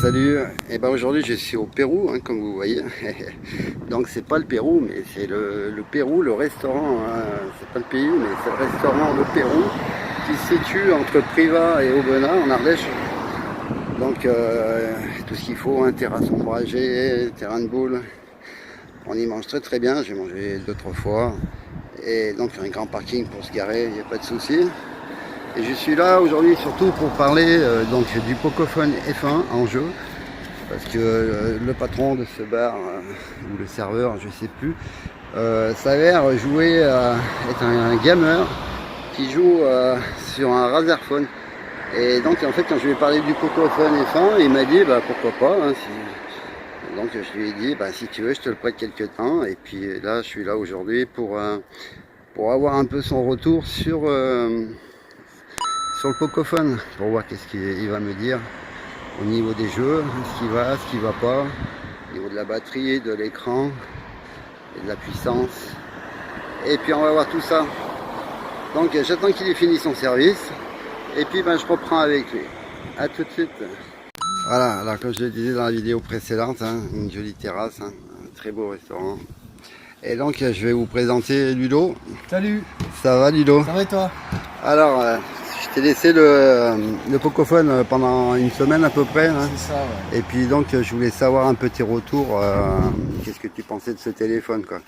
Salut, et ben aujourd'hui je suis au Pérou, hein, comme vous voyez. Donc c'est pas le Pérou, mais c'est le Pérou, le restaurant, hein. C'est pas le pays, mais c'est le restaurant Le Pérou qui se situe entre Privas et Aubenas en Ardèche. Donc tout ce qu'il faut, hein, terrasse ombragée, terrain de boule. On y mange très très bien, j'ai mangé 2-3 fois. Et donc un grand parking pour se garer, il n'y a pas de souci. Et je suis là aujourd'hui surtout pour parler donc du Pocophone F1 en jeu, parce que le patron de ce bar, ou le serveur, je sais plus, s'avère être un gamer qui joue sur un Razerphone. Et donc en fait quand je lui ai parlé du Pocophone F1, il m'a dit bah pourquoi pas, hein, donc je lui ai dit bah si tu veux je te le prête quelques temps. Et puis là je suis là aujourd'hui pour avoir un peu son retour sur le Pocophone, pour voir qu'est-ce qu'il va me dire au niveau des jeux, ce qui va pas, au niveau de la batterie, de l'écran et de la puissance. Et puis on va voir tout ça. Donc j'attends qu'il ait fini son service et puis ben, je reprends avec lui. A tout de suite. Voilà, alors comme je le disais dans la vidéo précédente, hein, une jolie terrasse, hein, un très beau restaurant. Et donc je vais vous présenter Ludo. Salut. Ça va Ludo? Ça va et toi? Alors je t'ai laissé le Pocophone pendant une semaine à peu près, hein. C'est ça, ouais. Et puis donc je voulais savoir un peu tes retours, qu'est-ce que tu pensais de ce téléphone, quoi.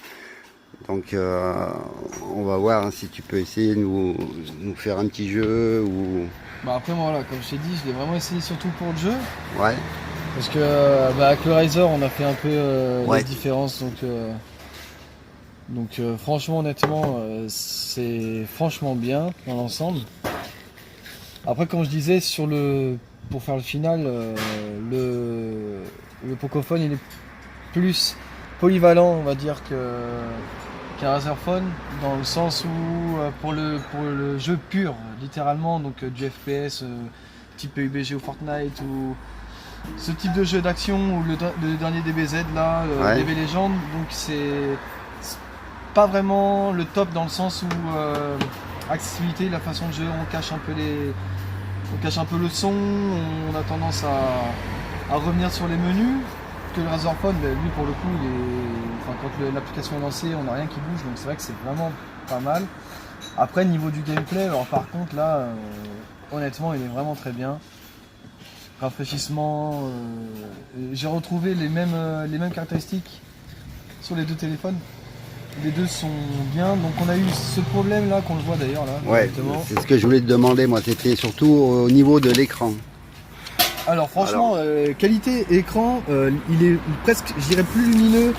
Donc on va voir, hein, si tu peux essayer de nous faire un petit jeu ou... Bah après moi voilà, comme je t'ai dit, je l'ai vraiment essayé surtout pour le jeu. Ouais. Parce que avec le Razer on a fait un peu Ouais. les différences, donc franchement honnêtement c'est franchement bien dans l'ensemble. Après comme je disais pour faire le final, le Pocophone il est plus polyvalent on va dire qu'un Razerphone, dans le sens où pour le jeu pur littéralement, donc du FPS type PUBG ou Fortnite ou ce type de jeu d'action ou le dernier DBZ là, Ouais. DB Legend, donc c'est pas vraiment le top dans le sens où accessibilité, la façon de jouer, on cache un peu le son, on a tendance à revenir sur les menus. Que le Razerphone, lui pour le coup, quand l'application est lancée, on n'a rien qui bouge, donc c'est vrai que c'est vraiment pas mal. Après niveau du gameplay, alors par contre là, honnêtement il est vraiment très bien. Rafraîchissement, j'ai retrouvé les mêmes caractéristiques sur les deux téléphones. Les deux sont bien, donc on a eu ce problème là qu'on le voit d'ailleurs là. Ouais, directement. c'est ce que je voulais te demander moi, c'était surtout au niveau de l'écran. Alors franchement, qualité écran, il est presque, je dirais, plus lumineux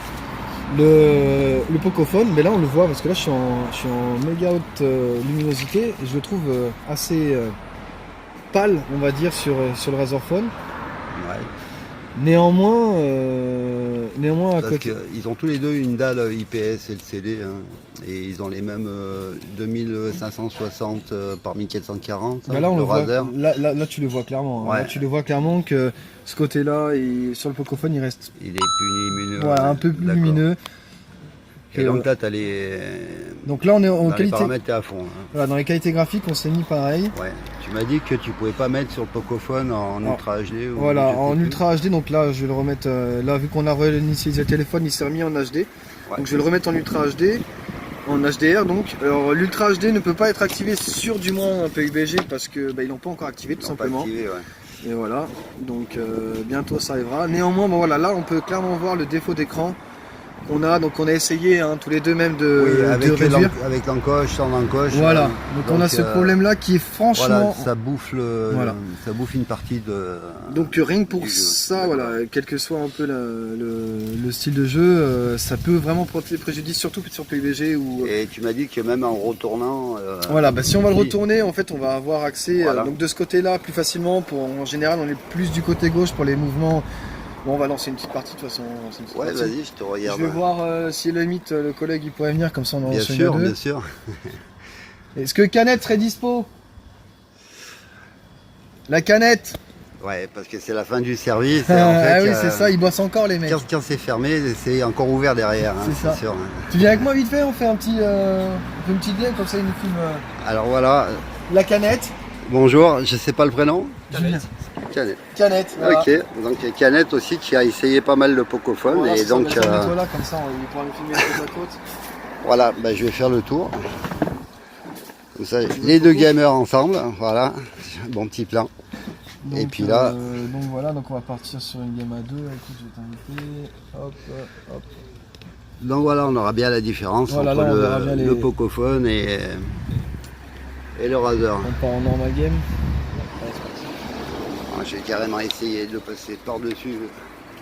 le Pocophone, mais là on le voit parce que là je suis en méga haute luminosité et je le trouve assez pâle, on va dire, sur le Razerphone. Ouais. Néanmoins à Parce côté... qu'ils ont tous les deux une dalle IPS LCD, hein, et ils ont les mêmes 2560 par 1440, Bah là, on le le voit, Razer. là tu le vois clairement. Ouais. Là, tu le vois clairement que ce côté-là, sur le Pocophone, il reste Il est plus lumineux. voilà, un peu plus D'accord. lumineux. Et donc là, tu as Donc là, on est en dans les qualité. paramètres, t'es à fond. Hein. Voilà, dans les qualités graphiques, on s'est mis pareil. Ouais. Tu m'as dit que tu pouvais pas mettre sur le Pocophone en Ultra HD. Ou Voilà, je sais en plus. Ultra HD. Donc là, je vais le remettre. Là, vu qu'on a réinitialisé le téléphone, il s'est remis en HD. Ouais. Donc je vais le remettre en Ultra HD, en HDR. Donc, alors l'Ultra HD ne peut pas être activé sur du moins un PUBG parce que ils l'ont pas encore activé tout Ils l'ont pas simplement. activé, ouais. Et voilà. Donc bientôt ça arrivera. Néanmoins, bon voilà, là on peut clairement voir le défaut d'écran qu'on a. Donc on a essayé tous les deux même de réduire. Avec l'encoche, sans l'encoche. Voilà. Donc on a ce problème-là qui est franchement. Voilà, ça bouffe Voilà. ça bouffe une partie de. Donc rien que pour du jeu. ça, voilà, quel que soit un peu le style de jeu, ça peut vraiment porter préjudice, surtout sur PUBG ou. Et tu m'as dit que même en retournant. Voilà, si on va le retourner, en fait, on va avoir accès Voilà. donc de ce côté-là plus facilement. En général, on est plus du côté gauche pour les mouvements. Bon, on va lancer une petite partie de toute façon. Ouais, vas-y, je te regarde. Je vais voir si à la limite le collègue il pourrait venir, comme ça on en Bien lance une sûr, à deux. bien sûr. Est-ce que Canette serait dispo? La canette. Ouais, parce que c'est la fin du service. Et en fait, Ah oui, c'est ça, ils bossent encore les mecs. Quand c'est fermé, c'est encore ouvert derrière. Hein, C'est ça. sûr. Tu viens avec moi vite fait, on fait une petite game, comme ça il nous filme Alors voilà, la canette. bonjour, je sais pas le prénom. Julien. Canette. Canette, voilà. Ok, donc il y a Canette aussi qui a essayé pas mal le Pocophone. Voilà, Et c'est ça, donc, mets-toi là, comme ça, il pourra me filmer côte à côte. voilà, bah, je vais faire le tour. Comme ça, les deux gamers ensemble, voilà, bon petit plan. Donc, et puis là, donc voilà, donc on va partir sur une game à 2. Écoute, je vais t'inviter. Hop, hop. donc voilà, on aura bien la différence Voilà, entre là, on verra bien le Pocophone et le Razer. On part en normal game. J'ai carrément essayé de passer par-dessus,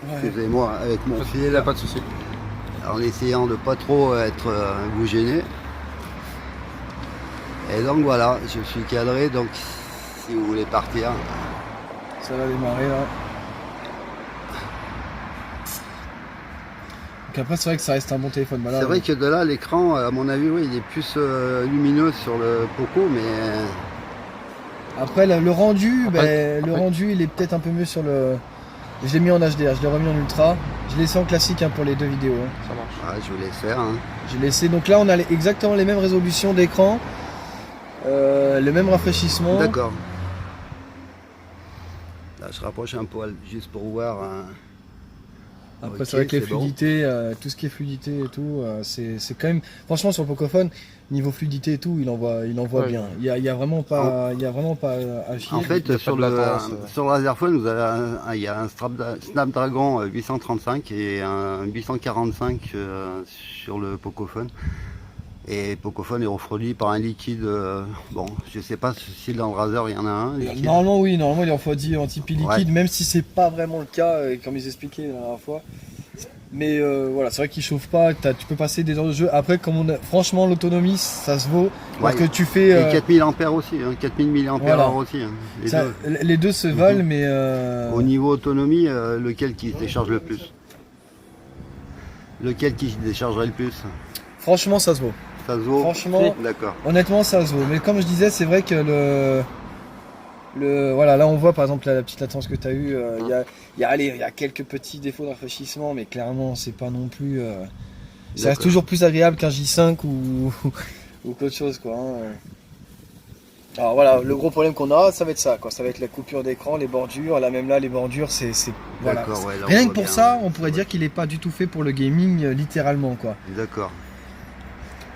Ouais. excusez-moi, avec mon fil. Pas de souci. En essayant de pas trop être vous gêner. Et donc voilà, je suis cadré, donc si vous voulez partir. Ça va démarrer là. Donc après c'est vrai que ça reste un bon téléphone. Bah, C'est vrai que de là l'écran, à mon avis, oui, il est plus lumineux sur le Poco, mais après le rendu, le rendu il est peut-être un peu mieux sur le. Je l'ai mis en HDR, je l'ai remis en ultra. Je l'ai laissé en classique pour les deux vidéos. Ça marche. ouais, je vous laisse faire. Hein. J'ai laissé. Donc là on a exactement les mêmes résolutions d'écran, le même rafraîchissement. D'accord. Là, je rapproche un poil juste pour voir. Après Ok, c'est vrai que les c'est bon. fluidités, tout ce qui est fluidité et tout, c'est quand même. Franchement sur le Pocophone, niveau fluidité et tout, il envoie Ouais. bien. Il y a vraiment pas, à chier. En fait, y a sur pas de le latence, sur le Razerphone, vous avez il y a un Snapdragon 835 et un 845 sur le Pocophone. Et Pocophone est refroidi par un liquide. Bon, je sais pas si dans le Razer il y en a un. Liquide. Normalement oui, normalement il est refroidi en type liquide, Ouais. même si c'est pas vraiment le cas, comme ils expliquaient la dernière fois. Mais voilà, c'est vrai qu'il chauffe pas, tu peux passer des heures de jeu. Après, franchement, l'autonomie, ça se vaut. Parce Ouais. que tu fais. Et 4000 ampères aussi, 4000 mAh Voilà. aussi. Hein, les deux se valent, mais. Au niveau autonomie, lequel qui se décharge le plus? Lequel qui se déchargerait le plus? Franchement, ça se vaut. Ça se vaut? Franchement, D'accord. honnêtement, ça se vaut. Mais comme je disais, c'est vrai que voilà, là on voit par exemple la petite latence que tu as eue. Il y a quelques petits défauts de rafraîchissement, mais clairement, c'est pas non plus. Ça reste toujours plus agréable qu'un J5 ou qu'autre chose, quoi. Hein. Alors voilà, le gros problème qu'on a, ça va être ça, quoi. Ça va être la coupure d'écran, les bordures. Là, même là, les bordures, c'est voilà. D'accord, ouais, là, on Rien que voit pour bien. ça, on pourrait dire qu'il n'est pas du tout fait pour le gaming, littéralement, quoi. D'accord.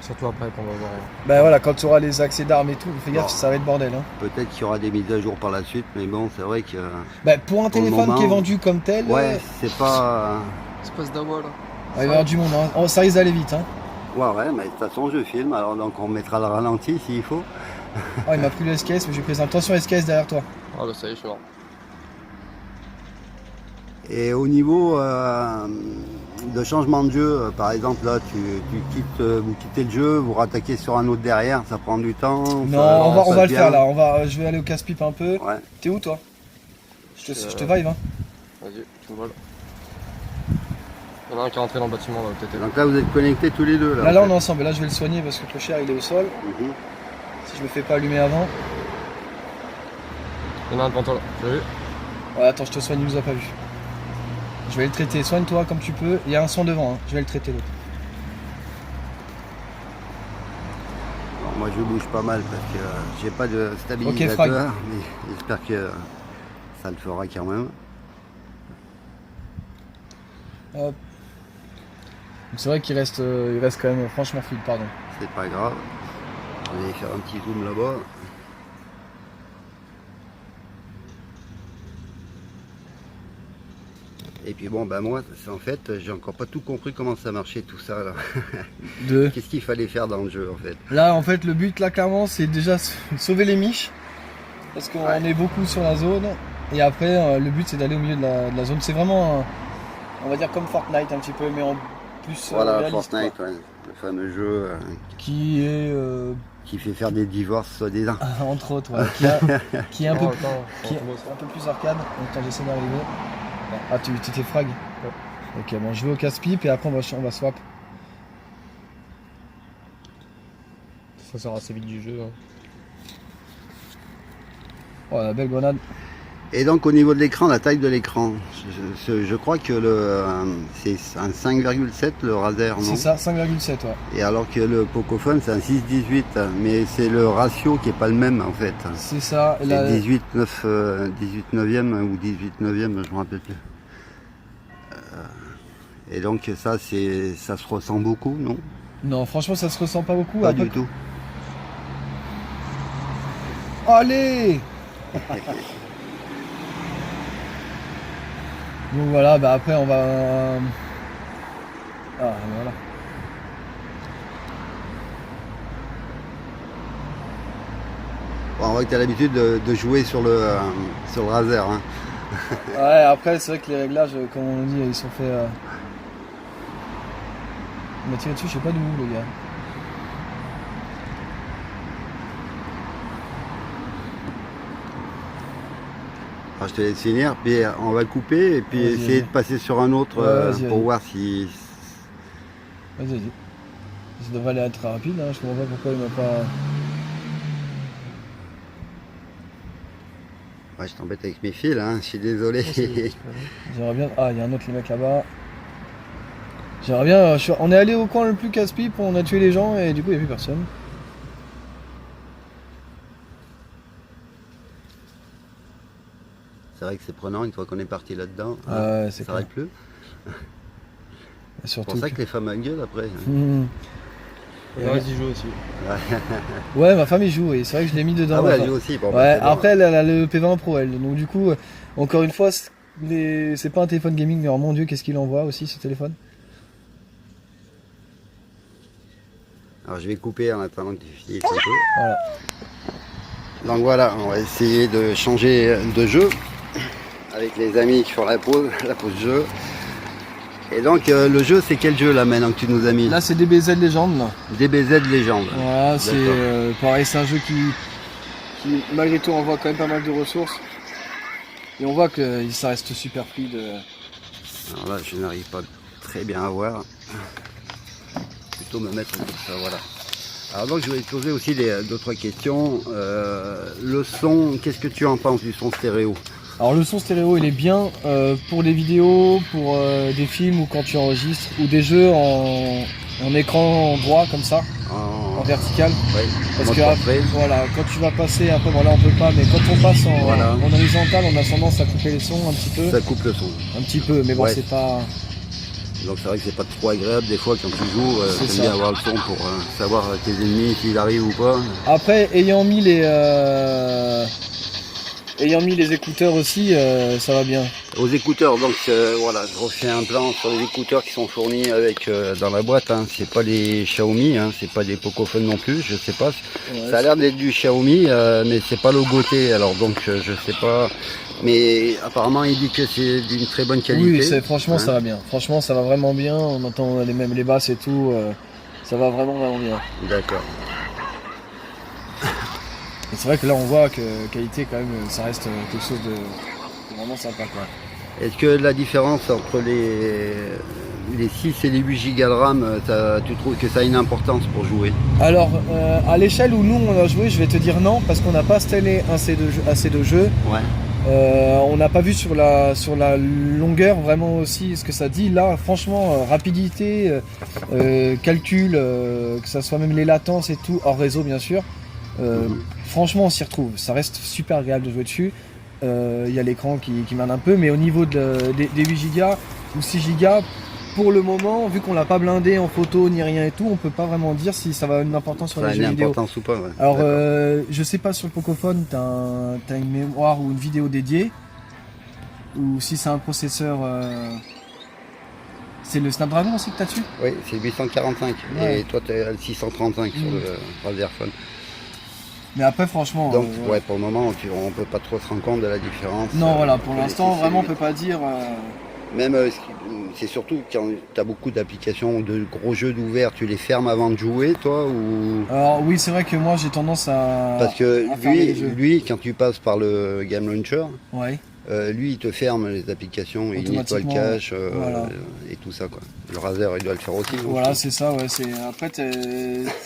Surtout après qu'on va voir. Bah voilà, quand tu auras les accès d'armes et tout, fais gaffe, Bon. ça va être bordel. Hein. Peut-être qu'il y aura des mises à jour par la suite, mais bon, c'est vrai que. Bah, pour un Pour le téléphone moment, qui est vendu comme tel, Ouais, c'est pas. Espèce d'awa là. il va y avoir du monde. Hein. Oh, ça risque d'aller vite. Hein. Ouais, mais de toute façon, je filme, alors donc on mettra le ralenti s'il faut. Oh, il m'a pris le SKS, mais je présente. Attention, SKS derrière toi. Ah bah ça y est, je suis mort. Et au niveau de changement de jeu, par exemple, là, vous quittez le jeu, vous rattaquez sur un autre derrière, ça prend du temps. Non, ça- on va ça le devient- faire là. Je vais aller au casse-pipe un peu. Ouais. T'es où toi Je te vibe. Hein. Vas-y, tu me voles. Il y en a un qui est rentré dans le bâtiment là, peut-être. Donc là, vous êtes connectés tous les deux. Là, en on est fait. ensemble. Là, je vais le soigner parce que le cher il est au sol. Mhm. Si je me fais pas allumer avant. Il y en a un devant toi là. Tu as vu? Ouais, attends, je te soigne, il nous a pas vu. Je vais le traiter. Soigne-toi comme tu peux. Il y a un son devant. Hein. Je vais le traiter l'autre. Bon, moi, je bouge pas mal parce que j'ai pas de stabilisateur, mais j'espère que ça le fera quand même. Hop. C'est vrai qu'il reste quand même franchement fluide, pardon. C'est pas grave. On va faire un petit zoom là-bas. Et puis bon, ben moi, en fait, j'ai encore pas tout compris comment ça marchait tout ça là. Qu'est-ce qu'il fallait faire dans le jeu en fait? Là, en fait, le but là, clairement, c'est déjà sauver les miches. Parce qu'on Ouais. est beaucoup sur la zone. Et après, le but, c'est d'aller au milieu de la zone. C'est vraiment, on va dire, comme Fortnite un petit peu, mais en plus Voilà, réaliste, Fortnite, quoi. ouais, le fameux jeu Qui est, qui fait faire des divorces soi-disant. entre autres, ouais, qui est un peu, Oh, attends, qui est un peu plus arcade. Donc, attends, j'essaie d'arriver. Ah, tu t'es frag. Ok, bon, je vais au casse-pipe et après, on va swap. Ça sort assez vite du jeu. Hein. Oh, la belle grenade. Et donc au niveau de l'écran, la taille de l'écran, je crois que c'est un 5,7 le Razer, non? C'est ça, 5,7 ouais. Et alors que le Pocophone c'est un 6,18, mais c'est le ratio qui est pas le même en fait. C'est ça. C'est 18 neuvième ou 18 neuvième, je me rappelle plus. Et donc ça se ressent beaucoup, non? Non, franchement ça se ressent pas beaucoup. Pas Après... du tout. Allez. Donc voilà, bah après on va... Ah voilà. Bon, on voit que tu as l'habitude de jouer sur le Razer. Hein. Ouais, après c'est vrai que les réglages, comme on dit, ils sont faits... On m'a tiré dessus, je sais pas d'où le gars. Alors, je te laisse finir, puis on va couper et puis Vas-y, essayer vas-y. de passer sur un autre Ouais, pour vas-y. voir si... Vas-y. Ça devrait aller très rapide, hein. Je comprends pas pourquoi il m'a pas... Ouais, je t'embête avec mes fils, hein, je suis désolé. J'aimerais bien... Ah, il y a un autre les mecs là-bas. J'aimerais bien... On est allé au coin le plus casse-pipe, on a tué les gens et du coup il n'y a plus personne. C'est vrai que c'est prenant une fois qu'on est parti là-dedans. Ah ouais, c'est ça s'arrête clair. plus. C'est Surtout pour ça que les femmes gueulent après. Mmh. Et là, j'y joue aussi. Ouais, ma femme y joue et c'est vrai que je l'ai mis dedans. Ah ma ouais, femme. lui aussi. Bon, Ouais, bah, c'est bon. après elle a le P20 Pro elle. Donc du coup, encore une fois, c'est pas un téléphone gaming, mais oh mon dieu, qu'est-ce qu'il envoie aussi ce téléphone. Alors je vais couper en attendant que tu finisses un peu. Voilà. Donc voilà, on va essayer de changer de jeu avec les amis qui font la pause jeu. Et donc le jeu, c'est quel jeu là maintenant que tu nous as mis? Là c'est DBZ Legend là. DBZ Legend. Voilà, c'est D'accord. pareil, c'est un jeu qui malgré tout envoie quand même pas mal de ressources. Et on voit que ça reste super fluide. Alors là, je n'arrive pas très bien à voir. Plutôt me mettre comme ça, voilà. Alors donc je vais te poser aussi d'autres questions. Le son, qu'est-ce que tu en penses du son stéréo? Alors le son stéréo il est bien pour les vidéos, pour des films ou quand tu enregistres, ou des jeux en écran droit comme ça, en vertical. Oui, Parce mode que portrait. voilà, quand tu vas passer, après voilà on peut pas, mais quand on passe Voilà. en horizontal on a tendance à couper les sons un petit peu. Ça coupe le son. Un petit peu, mais bon Ouais. c'est pas... Donc c'est vrai que c'est pas trop agréable des fois quand tu joues, C'est t'aimes ça. bien avoir le son pour savoir tes ennemis s'ils arrivent ou pas. Après ayant mis les écouteurs aussi, ça va bien. Aux écouteurs, donc voilà, je refais un plan sur les écouteurs qui sont fournis avec dans la boîte. Hein. C'est pas des Xiaomi, hein, c'est pas des Pocophone non plus, je sais pas. Ouais, Ça a l'air d'être du Xiaomi, mais c'est pas logoté, alors donc je sais pas. Mais apparemment il dit que c'est d'une très bonne qualité. Oui, franchement hein. ça va bien. Franchement ça va vraiment bien. On entend même les basses et tout. Ça va vraiment bien. D'accord. Et c'est vrai que là on voit que qualité quand même ça reste quelque chose de vraiment sympa quoi. Est-ce que la différence entre les 6 et les 8 Go de RAM, tu trouves que ça a une importance pour jouer? Alors à l'échelle où nous on a joué, je vais te dire non parce qu'on n'a pas installé assez de jeux. Ouais. On n'a pas vu sur la longueur vraiment aussi ce que ça dit. Là, franchement, rapidité, calcul, que ça soit même les latences et tout, hors réseau bien sûr. Franchement, on s'y retrouve. Ça reste super agréable de jouer dessus. Il y a l'écran qui mène un peu, mais au niveau des 8 Go ou 6 Go, pour le moment, vu qu'on l'a pas blindé en photo ni rien et tout, on peut pas vraiment dire si ça va avoir une importance sur Ça a les une jeux vidéo. importance ou pas, ouais. Alors, D'accord. je sais pas sur le Pocophone, t'as une mémoire ou une vidéo dédiée, ou si c'est un processeur, c'est le Snapdragon aussi que t'as dessus. Oui, c'est 845 Ouais. et toi tu as le 635 sur le Razer Phone. Mais après, franchement, Donc ouais, pour le moment, on peut pas trop se rendre compte de la différence. non, voilà, pour entre les l'instant, 6 et vraiment, on 8. peut pas dire. Même, c'est surtout quand tu as beaucoup d'applications, de gros jeux d'ouvert, tu les fermes avant de jouer, toi, ou... Alors oui, c'est vrai que moi, j'ai tendance à. Parce que à fermer les jeux. lui, quand tu passes par le Game Launcher, Ouais. lui, il te ferme les applications, il nettoie le Automatiquement, cache voilà. et tout ça, quoi. Le Razer, il doit le faire aussi. non, Voilà, je c'est ça, ouais. Après,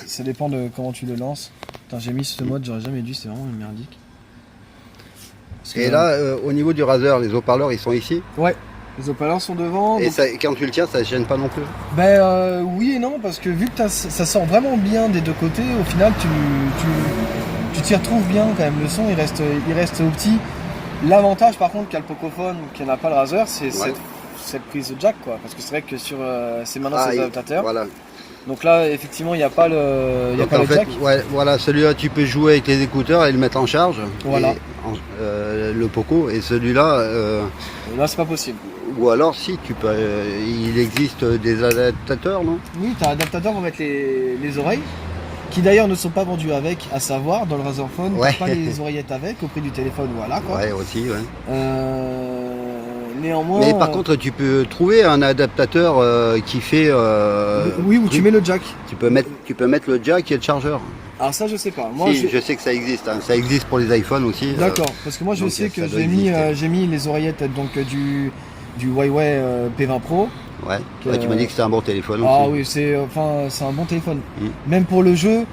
ça dépend de comment tu le lances. Putain, j'ai mis ce mode, j'aurais jamais dû, c'est vraiment merdique. Et là, au niveau du Razer, les haut-parleurs, ils sont ici. Ouais, les haut-parleurs sont devant. Et donc... ça, quand tu le tiens, ça ne gêne pas non plus. Oui et non, parce que vu que ça sort vraiment bien des deux côtés, au final, tu t'y retrouves bien quand même. Le son, il reste au petit. L'avantage, par contre, qu'a le Pocophone, qu'il n'a pas le Razer, c'est cette prise jack, quoi. Parce que c'est vrai que c'est maintenant ces adaptateurs. Voilà. Donc là, effectivement, il n'y a pas le jack. Ouais, voilà, celui-là, tu peux jouer avec les écouteurs et le mettre en charge. Voilà. Le Poco, et celui-là... Là, c'est pas possible. Ou alors, si, tu peux... il existe des adaptateurs, non? Oui, tu as un adaptateur pour mettre les oreilles, qui d'ailleurs ne sont pas vendus avec, à savoir, dans le Razer Phone, pas les oreillettes avec, au prix du téléphone, voilà, quoi. Ouais, aussi, ouais. Néanmoins... Mais par contre, tu peux trouver un adaptateur qui fait... oui, où tu mets le jack. Tu peux mettre le jack et le chargeur. Alors ça, je sais pas. Moi, je sais que ça existe. Hein. Ça existe pour les iPhones aussi. D'accord, parce que moi, je sais que j'ai mis les oreillettes donc, du Huawei P20 Pro. Ouais, tu m'as dit que c'était un bon téléphone aussi. Ah oui, c'est un bon téléphone. Même pour le jeu,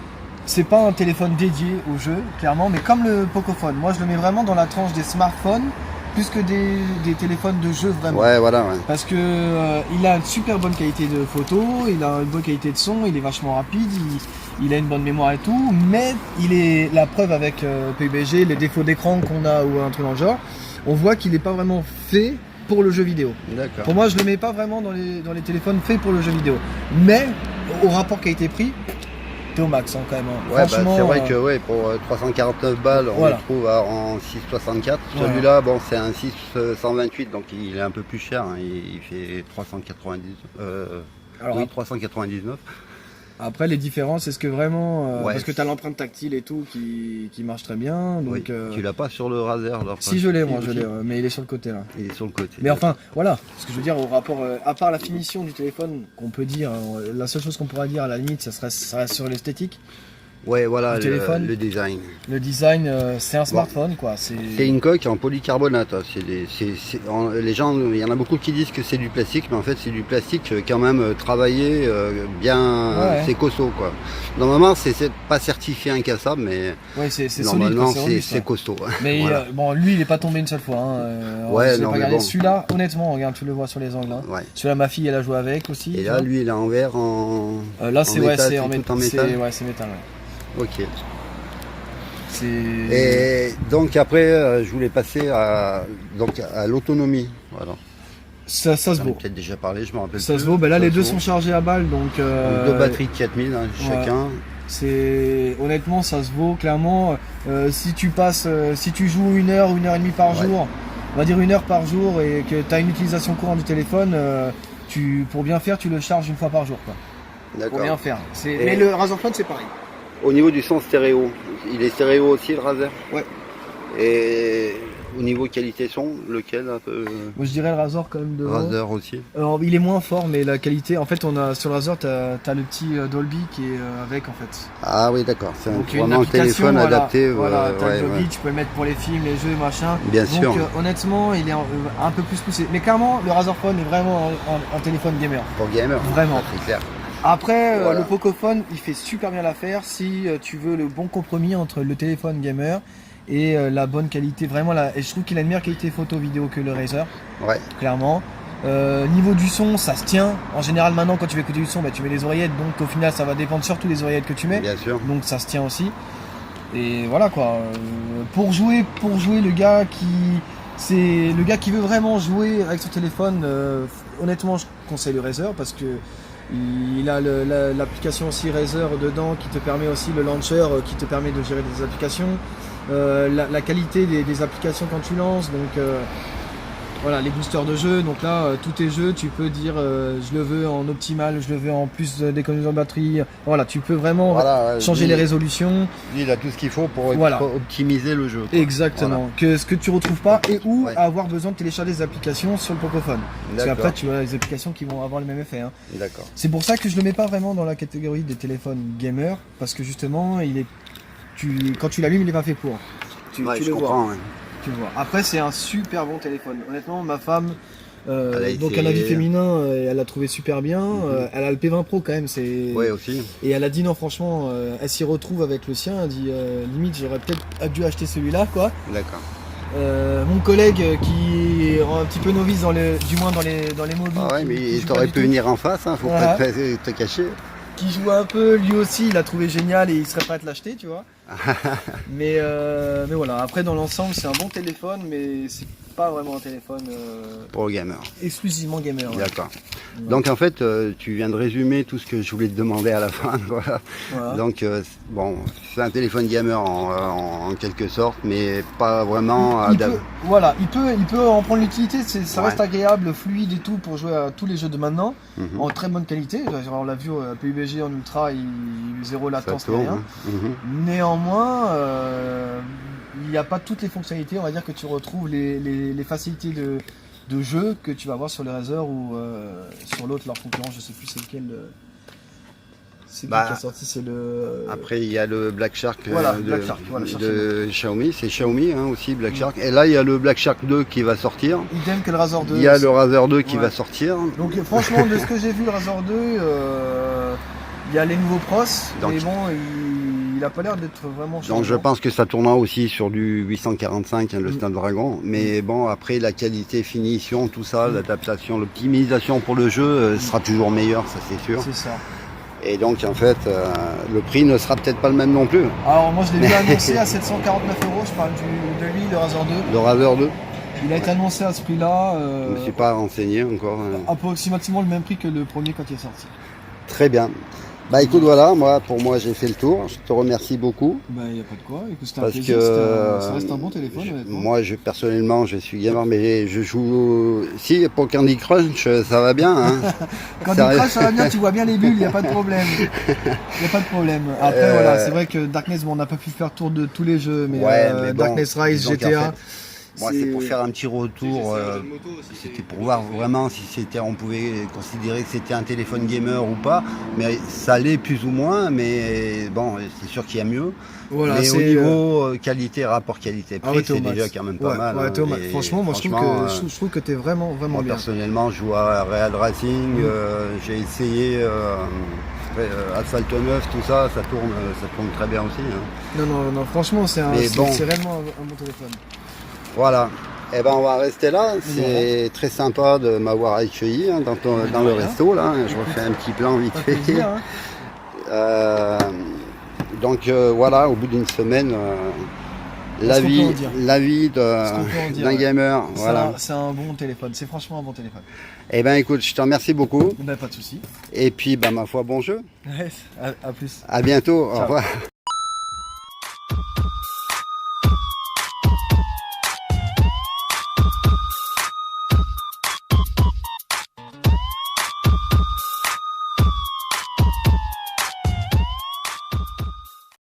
c'est pas un téléphone dédié au jeu, clairement, mais comme le Pocophone. Moi, je le mets vraiment dans la tranche des smartphones, plus que des téléphones de jeu, vraiment. Ouais, voilà, ouais. Parce que il a une super bonne qualité de photo, il a une bonne qualité de son, il est vachement rapide, il a une bonne mémoire et tout, mais il est la preuve avec PUBG, les défauts d'écran qu'on a ou un truc dans le genre, on voit qu'il n'est pas vraiment fait pour le jeu vidéo. Pour moi, je le mets pas vraiment dans les téléphones faits pour le jeu vidéo. Mais au rapport qualité-prix, t'es au max, hein, quand même. Hein. Ouais, c'est vrai que pour 349 balles, on le trouve en 664. Celui-là, bon, c'est un 628, donc il est un peu plus cher. Hein. Il fait 399. Après, les différences, est-ce que vraiment... parce que tu as l'empreinte tactile et tout qui marche très bien. Donc, tu l'as pas sur le Razer? Si, je l'ai, moi, mais il est sur le côté, là. Il est sur le côté. Mais enfin, voilà. Ce que je veux dire, au rapport... à part la finition du téléphone, qu'on peut dire... la seule chose qu'on pourra dire, à la limite, ça reste sur l'esthétique. Ouais, voilà, le design. Le design, c'est un smartphone, quoi. C'est une coque en polycarbonate. Les gens, il y en a beaucoup qui disent que c'est du plastique, mais en fait, c'est du plastique quand même travaillé, bien. C'est costaud, quoi. Normalement, c'est pas certifié incassable, mais normalement, c'est costaud. Mais bon, lui, il est pas tombé une seule fois. Hein. Celui-là, honnêtement, regarde, tu le vois sur les angles. Hein. Ouais. Celui-là, ma fille, elle a joué avec aussi. Et là, lui, il est en verre, là, c'est en métal. C'est métal. Ok. Et donc après, je voulais passer à l'autonomie. Voilà. Ça se vaut. Peut-être déjà parlé, je me rappelle. Ça se vaut. Là, les deux sont chargés à balle, donc. Deux batteries de 4000 chacun. Honnêtement, ça se vaut clairement. Si tu joues 1 heure, 1 heure et demie par jour, on va dire 1 heure par jour, et que tu as une utilisation courante du téléphone, pour bien faire, tu le charges 1 fois par jour, quoi. Pour bien faire. Mais le Razer Phone, c'est pareil. Au niveau du son stéréo, il est stéréo aussi, le Razer? Ouais. Et au niveau qualité son, lequel un peu? Moi, je dirais le Razer quand même devant. Razer aussi. Alors, il est moins fort, mais la qualité, en fait, sur le Razer, t'as le petit Dolby qui est avec, en fait. Ah oui, d'accord. C'est vraiment un téléphone adapté. Voilà, t'as le Dolby, tu peux le mettre pour les films, les jeux, machin. Bien sûr. Donc, honnêtement, il est un peu plus poussé. Mais clairement, le Razer Phone est vraiment un téléphone gamer. Pour gamer. Vraiment. C'est clair. Après, le Pocophone, il fait super bien l'affaire si tu veux le bon compromis entre le téléphone gamer et la bonne qualité. Vraiment, et je trouve qu'il a une meilleure qualité photo-vidéo que le Razer. Ouais. Clairement. Niveau du son, ça se tient. En général, maintenant, quand tu veux écouter du son, tu mets les oreillettes. Donc, au final, ça va dépendre surtout des oreillettes que tu mets. Bien sûr. Donc, ça se tient aussi. Et voilà, quoi. Pour jouer, le gars qui veut vraiment jouer avec son téléphone, honnêtement, je conseille le Razer parce que il a l'application aussi Razer dedans qui te permet aussi le launcher qui te permet de gérer des applications, la qualité des applications quand tu lances, donc voilà, les boosters de jeux. Donc là, tous tes jeux, tu peux dire je le veux en optimal, je le veux en plus d'économie de batterie. Voilà, tu peux vraiment changer les résolutions. Lui, il a tout ce qu'il faut pour optimiser le jeu. Exactement. Voilà. Ce que tu retrouves pas et avoir besoin de télécharger des applications sur le Pocophone. Parce qu'après, tu as des applications qui vont avoir le même effet. Hein. D'accord. C'est pour ça que je le mets pas vraiment dans la catégorie des téléphones gamers, parce que justement, quand tu l'allumes, il est pas fait pour. Tu le vois. Tu vois. Après, c'est un super bon téléphone. Honnêtement, ma femme, donc un avis féminin, elle l'a trouvé super bien. Elle a le P20 Pro quand même. Ouais, aussi. Et elle a dit non, franchement, elle s'y retrouve avec le sien. Elle dit limite, j'aurais peut-être dû acheter celui-là, quoi. D'accord. Mon collègue qui est un petit peu novice du moins dans les mobiles. Ah ouais, qui mais joue t'aurais pas du pu tout, venir en face, hein, faut Voilà. pas te cacher. qui joue un peu, lui aussi il a trouvé génial et il serait prêt à te l'acheter, tu vois. mais voilà, après dans l'ensemble c'est un bon téléphone, mais c'est pas vraiment un téléphone Pour le gamer. exclusivement gamer. Ouais. D'accord. Ouais. Donc en fait, tu viens de résumer tout ce que je voulais te demander à la fin. Voilà. Voilà. Donc bon, c'est un téléphone gamer en quelque sorte, mais pas vraiment. il peut en prendre l'utilité, ça Ouais. reste agréable, fluide et tout pour jouer à tous les jeux de maintenant, Mhm. en très bonne qualité. On l'a vu à PUBG en ultra, il zéro Ça latence, tourne, rien. hein. Mhm. Néanmoins, il n'y a pas toutes les fonctionnalités, on va dire que tu retrouves les facilités de jeu que tu vas avoir sur les Razer ou sur l'autre, leur concurrent, je sais plus c'est lequel. C'est Bah, qui a sorti, c'est le. Après, il y a le Black Shark, Voilà, Black Shark, voilà, de Xiaomi. C'est Xiaomi hein, aussi, Black Shark. Et là, il y a le Black Shark 2 qui va sortir. Idem que le Razer 2. Il y a le Razer 2 qui Ouais. va sortir. Donc franchement, de ce que j'ai vu, le Razer 2, il y a les nouveaux pros, Donc- mais bon, il a pas l'air d'être vraiment Donc je changeant. pense que ça tournera aussi sur du 845, hein, le Mm. Snapdragon. Mais bon, après la qualité, finition, tout ça, l'adaptation, l'optimisation pour le jeu sera toujours meilleure, ça c'est sûr. C'est ça. Et donc en fait, le prix ne sera peut-être pas le même non plus. Alors moi je l'ai vu annoncé à 749 €, je parle de lui, le Razer 2. Le Razer 2, Il a été annoncé à ce prix-là, je ne me suis pas renseigné encore. approximativement le même prix que le premier quand il est sorti. Très bien. Bah écoute, voilà, pour moi j'ai fait le tour. Je te remercie beaucoup. Bah il n'y a pas de quoi, écoute, c'était un Parce plaisir, que ça reste un bon téléphone honnêtement. moi personnellement je suis gamer mais je joue si pour Candy Crush ça va bien hein. Quand Ça- il crache ça va bien, tu vois bien les bulles, il n'y a pas de problème. Il n'y a pas de problème. Après voilà, c'est vrai que Darkness, bon, on n'a pas pu faire tour de tous les jeux, mais, Ouais, mais bon, Darkness Rise, disons qu'en GTA. fait, moi c'est pour faire un petit retour, c'était pour voir vraiment si on pouvait considérer que c'était un téléphone gamer ou pas, mais ça l'est plus ou moins, mais bon c'est sûr qu'il y a mieux. Voilà, mais au c'est niveau qualité, rapport qualité-prix, ouais, t'es au c'est max. déjà quand même pas Ouais, mal. ouais, hein. t'es au max. Et Franchement, moi je trouve que t'es vraiment moi bien. personnellement, je joue à Real Racing, j'ai essayé Asphalt 9, tout ça, ça tourne très bien aussi. Hein. Non, franchement, c'est Mais bon. réellement un bon téléphone. Voilà. Eh ben on va rester là. C'est Voilà. très sympa de m'avoir accueilli hein, dans le resto là. Je refais un petit plan vite Pas fait. plaisir, hein. Donc voilà, au bout d'une semaine, la Ce qu'on peut en vie, dire. la vie Ce qu'on peut en dire, d'un ouais. gamer. Voilà. C'est un bon téléphone, c'est franchement un bon téléphone. Eh ben écoute, je te remercie beaucoup. Ben, pas de soucis. Et puis bah ma foi, bon jeu. Ouais, à plus. À bientôt. Au Ciao. revoir.